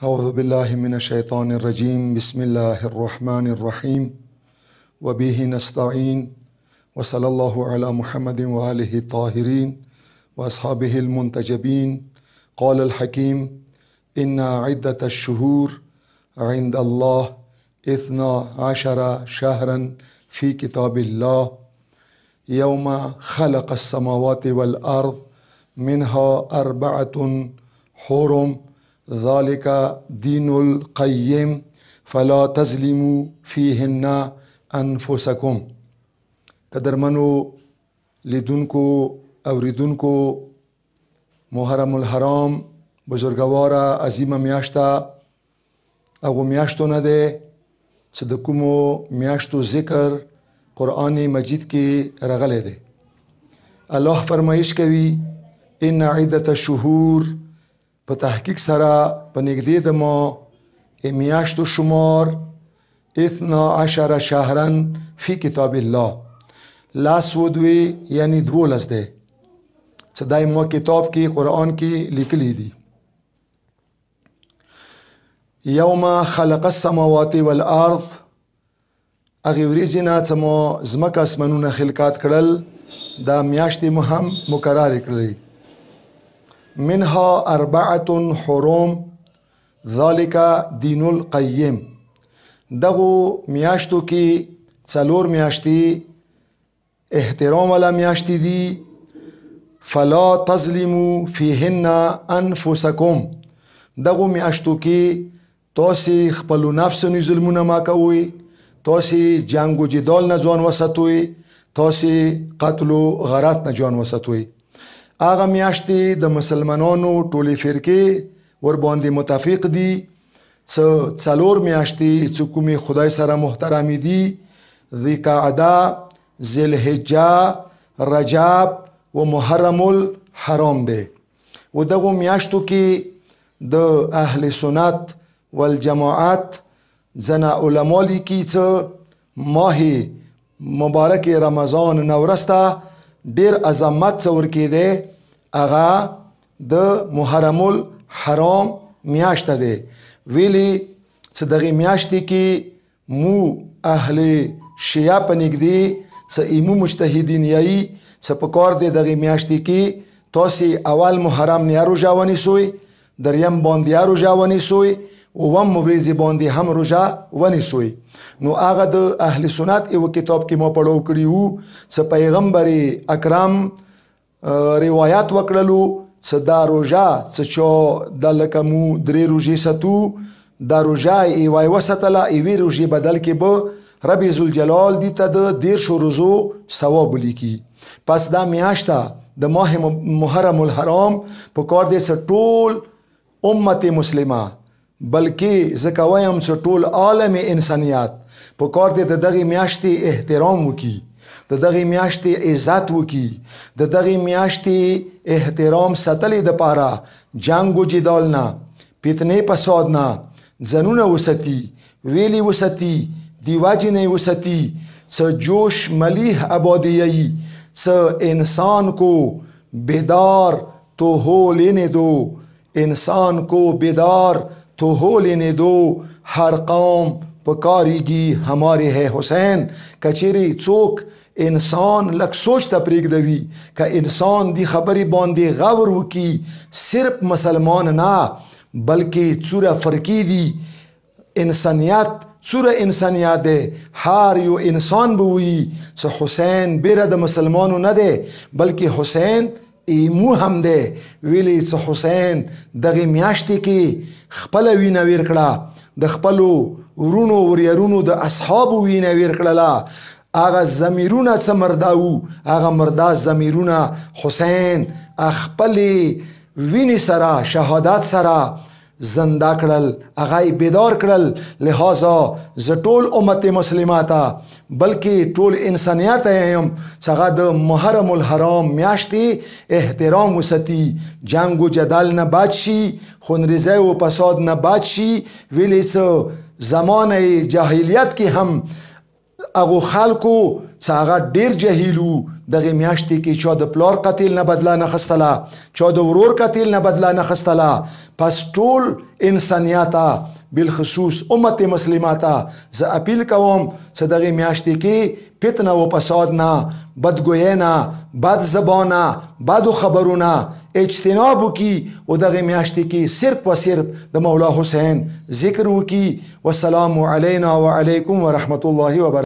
أعوذ بالله من الشيطان الرجيم بسم الله الرحمن الرحيم وبه نستعين وصلى الله على محمد وآله الطاهرين وأصحابه المنتجبين. قال الحكيم إن عدة الشهور عند الله 12 شهرا في كتاب الله يوم خلق السماوات والأرض منها 4 حرم ذلك دين القيم فلا تظلموا فيهن انفسکم. قدرمنو لیدونکو اوریدونکو، محرم الحرام بزرگواره عظیمه میاشته هغو میاشتو نه دی چې د کومو میاشتو ذکر قرآن مجید کې راغلی دی. الله فرمایش کوي ان عدة الشهور، په تحقیق سره په نږدې د ما میاشتو شمار 12 شهرا فی کتاب الله، لاس ودوی یعنی 12 دی چې دای ما کتاب کې قرآن کې لیکلی دی. یوم خلق السماوات والارض، هغې ورځې نه چې ما ځمکه اسمانونه خلقات کړل دا میاشتې مو هم مقررې کړلې. منها 4 حرم ذلك دین القیم، دغو میاشتو کې 4 میاشتې احترام والا میاشتې دي. فلا تظلموا فیهن انفسکم، دغو میاشتو کې تاسې خپلو نفسونو ظلمونه ما کوئ، تاسې جنگ و جدال نه ځان وساتئ، تاسې قتل و غارت نه ځان وساتئ. هغه میاشتې د مسلمانانو ټولې فرقې ورباندې متفق دي چې 4 میاشتې چې کومې خدای سره محترمې دي، ذوالقعده، ذوالحجه، رجب و محرم الحرام دی. و دغو میاشتو کې د اهل سنت والجماعت ځنه علما لیکي چې ماه مبارک رمضان نه وروسته ډیر عظمت څه ورکېدی، هغه د محرم الحرام میاشته دی. ویلي چې دغې میاشتې کې مو اهل شیعه په نږدې څه ایمو مجتهدین یایي چې په کار دی دغې میاشتې کې تاسې اول محرم نه روژه ونیسئ، دریم باندې روژه ونیسئ، اووم ورځې باندې هم روژه ونیسئ. نو هغه د اهل سنت یو کتاب کې ما پړاو کړي وو چې پیغمبر اکرم روایت وکړلو چې دا روژه چې چا د لکه مو 3 روژې ستو، دا روژه یوه وساتله، یوې روژې بدل کې به رب ذوالجلال دې ته د 10 روزو ثواب ولیکي. پس دا میاشته د ماه محرم الحرام په کار دی چې ټول امت مسلمه بلکې ځکه وایم چې ټول عالم انسانیت په کار دی د دغې میاشتې احترام وکړي، د دغې میاشتې عزت وکړي، د دغې میاشتې احترام ساتلې دپاره جنگ و جدال نه، فتنې فساد نه ځانونه وساتي، ویلې وساتي، دیوجې نه وساتي چې جوش ملیح آبادیه‌ای چې انسان کو بیدار تو ہو لینے دو، انسان کو بیدار تو ہو لینے دو، ہر قوم پکاریگی ہمارے ہے حسین. کچیری څوک انسان لک سوچ ته پرېږدوي، که انسان دی خبرې باندې غور وکي، صرف مسلمان نه بلکې څوره فرقې دي، انسانیت څوره انسانیت دی. هر یو انسان به وي چې حسین بیره د مسلمانو نه دی بلکې حسین ایمو هم دی. ویلی چې حسین دغې میاشتې کې خپله وینه ویر کړه، د خپلو ورونو وریرونو د اصحابو وینه ویر کړله. هغه ضمیرونه څه مرده وو، هغه مرده ضمیرونه حسین خپلې وینې سره شهادت سره زنده کړل، هغه یې بیدار کړل. لہذا زه ټول امت مسلمه ته بلکې ټول انسانیت ته یم چې هغه د محرم الحرام میاشتې احترام وساتي، جنگ و جدل نه بچ شي، خونریزۍ و فساد نه بچ شي. ویلې څه زمانه جاهلیت کې هم هغو خلکو چې هغه ډیر جهیل وو دغې میاشتې کې چا د پلار قتل نه بدله نه اخیستله، چا د ورور قتل نه بدله نه اخیستله. پس ټول انسانیت ته بالخصوص امت مسلمه ته زه اپیل کوم چې دغې میاشتې کې فتنه و فساد نه، بدګویۍ نه، بد زبانه، بدو خبرونه اجتناب وکړي او دغې میاشتې کې صرف و صرف د مولا حسین ذکر وکړي. والسلام علینا وعلیکم ورحمة الله وبرکاته.